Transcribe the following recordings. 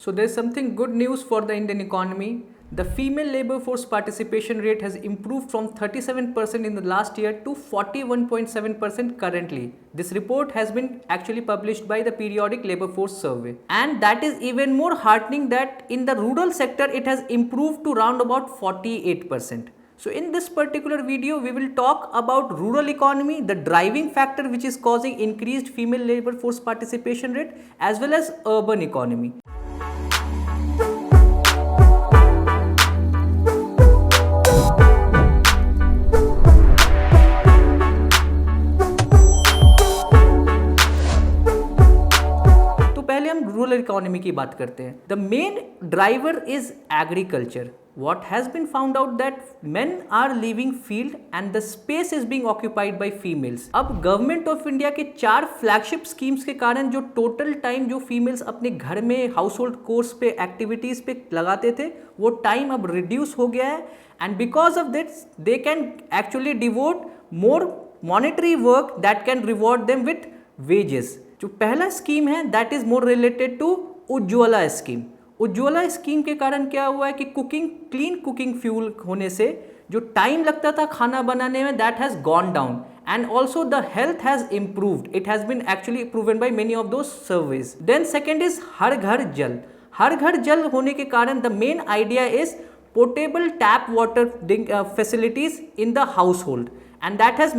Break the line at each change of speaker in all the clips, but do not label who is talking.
So there's something good news for the Indian economy. The female labor force participation rate has improved from 37% in the last year to 41.7% currently. This report has been actually published by the Periodic Labor Force Survey. And that is even more heartening that in the rural sector it has improved to round about 48%. So in this particular video, we will talk about rural economy, the driving factor which is causing increased female labor force participation rate, as well as urban economy. तो पहले हम rural economy की बात करते हैं. The main driver is agriculture. What has been found out that men are leaving field and the space is being occupied by females. अब government of India के 4 flagship schemes के कारण जो टोटल टाइम जो फीमेल्स अपने घर में house hold course पे एक्टिविटीज पे लगाते थे वो टाइम अब रिड्यूस हो गया है and because of this they can actually devote more monetary work that can reward them with wages. जो पहला स्कीम है that is more related to Ujjwala scheme. Ujjwala scheme के कारण क्या हुआ है कि क्लीन कुकिंग फ्यूल होने से जो टाइम लगता था खाना बनाने में that has gone down and also the health has improved. It has been actually proven by many of those surveys. Then second is Har Ghar Jal. Har Ghar Jal होने के कारण the main idea is portable tap water facilities in the household and that has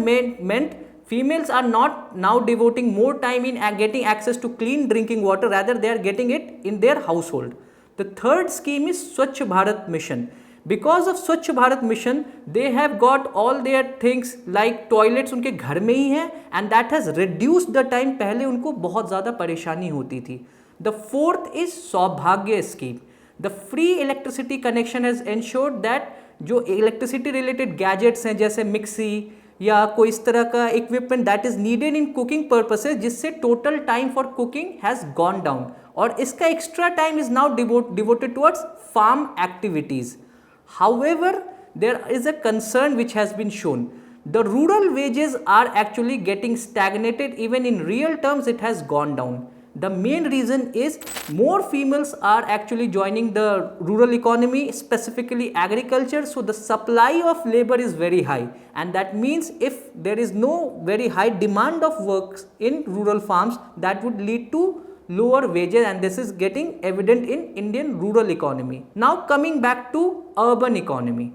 meant females are not now devoting more time in getting access to clean drinking water, rather they are getting it in their household. The third scheme is Swachh Bharat Mission. Because of Swachh Bharat Mission, they have got all their things like toilets उनके घर में ही हैं and that has reduced the time. पहले उनको बहुत ज़्यादा परेशानी होती थी. The fourth is सौभाग्य scheme. The free electricity connection has ensured that जो electricity related gadgets हैं जैसे मिक्सी या कोई इस तरह का equipment that is needed in cooking purposes जिससे total time for cooking has gone down और इसका extra time is now devoted towards farm activities. However there is a concern which has been shown. The rural wages are actually getting stagnated. Even in real terms it has gone down. The main reason is more females are actually joining the rural economy, specifically agriculture. So the supply of labor is very high and that means if there is no very high demand of work in rural farms, that would lead to lower wages and this is getting evident in Indian rural economy. Now coming back to urban economy.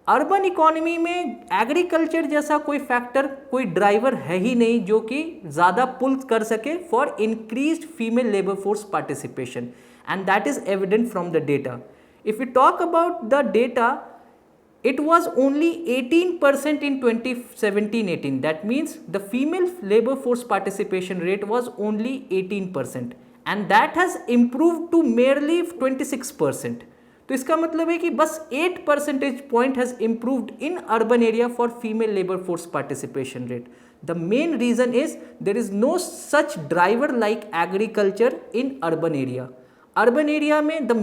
Urban economy में agriculture जैसा कोई factor कोई driver है ही नहीं जो कि ज़्यादा पुल कर सके for increased female labour force participation and that is evident from the data. If you talk about the data it was only 18% in 2017-18. That means the female labor force participation rate was only 18% and that has improved to merely 26%. तो इसका मतलब है कि बस 8 percentage point has improved in urban area for female labor force participation rate. The main reason is there is no such driver like agriculture in urban area. Urban area में the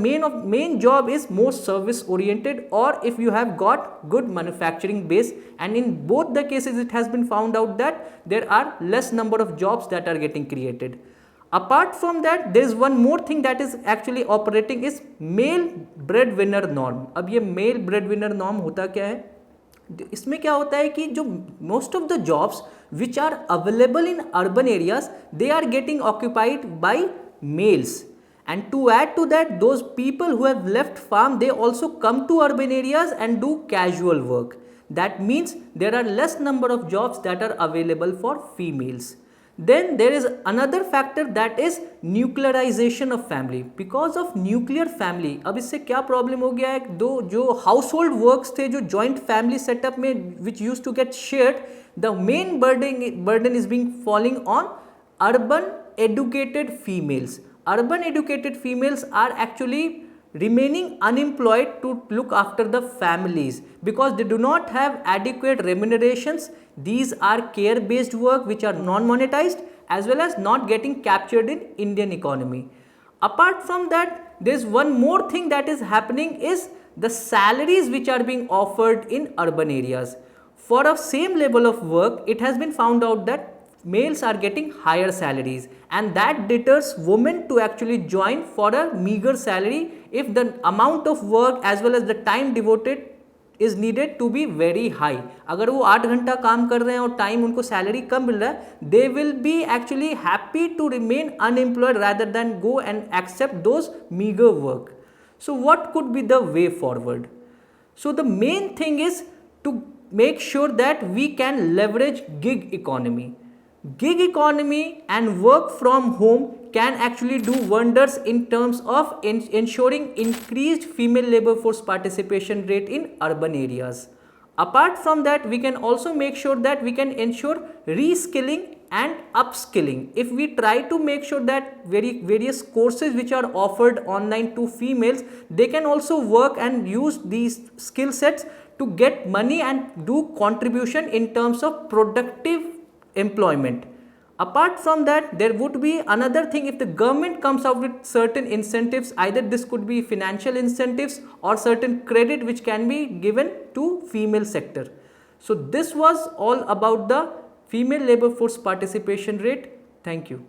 main job is more service oriented or if you have got good manufacturing base and in both the cases it has been found out that there are less number of jobs that are getting created. Apart from that there is one more thing that is actually operating is male breadwinner norm. अब ये male breadwinner norm होता क्या है? इसमें क्या होता है कि जो most of the jobs which are available in urban areas they are getting occupied by males. And to add to that, those people who have left farm, they also come to urban areas and do casual work. That means there are less number of jobs that are available for females. Then there is another factor that is nuclearization of family. Because of nuclear family, अब इससे क्या problem हो गया है, दो जो household works थे जो जॉइंट फैमिली सेटअप में which use to get shared, the main burden is being falling on urban educated females. Urban educated females are actually remaining unemployed to look after the families because they do not have adequate remunerations. These are care based work which are non monetized as well as not getting captured in Indian economy. Apart from that, there is one more thing that is happening is the salaries which are being offered in urban areas. For a same level of work, it has been found out that males are getting higher salaries, and that deters women to actually join for a meager salary if the amount of work as well as the time devoted is needed to be very high. अगर वो 8 घंटा काम कर रहे हैं और time उनको salary कम मिल रहा है, they will be actually happy to remain unemployed rather than go and accept those meager work. So what could be the way forward? So the main thing is to make sure that we can leverage gig economy. Gig economy and work from home can actually do wonders in terms of ensuring increased female labor force participation rate in urban areas. Apart from that, we can also make sure that we can ensure reskilling and upskilling. If we try to make sure that various courses which are offered online to females, they can also work and use these skill sets to get money and do contribution in terms of productive employment. Apart from that, there would be another thing. If the government comes out with certain incentives, either this could be financial incentives or certain credit which can be given to female sector. So this was all about the female labor force participation rate. Thank you.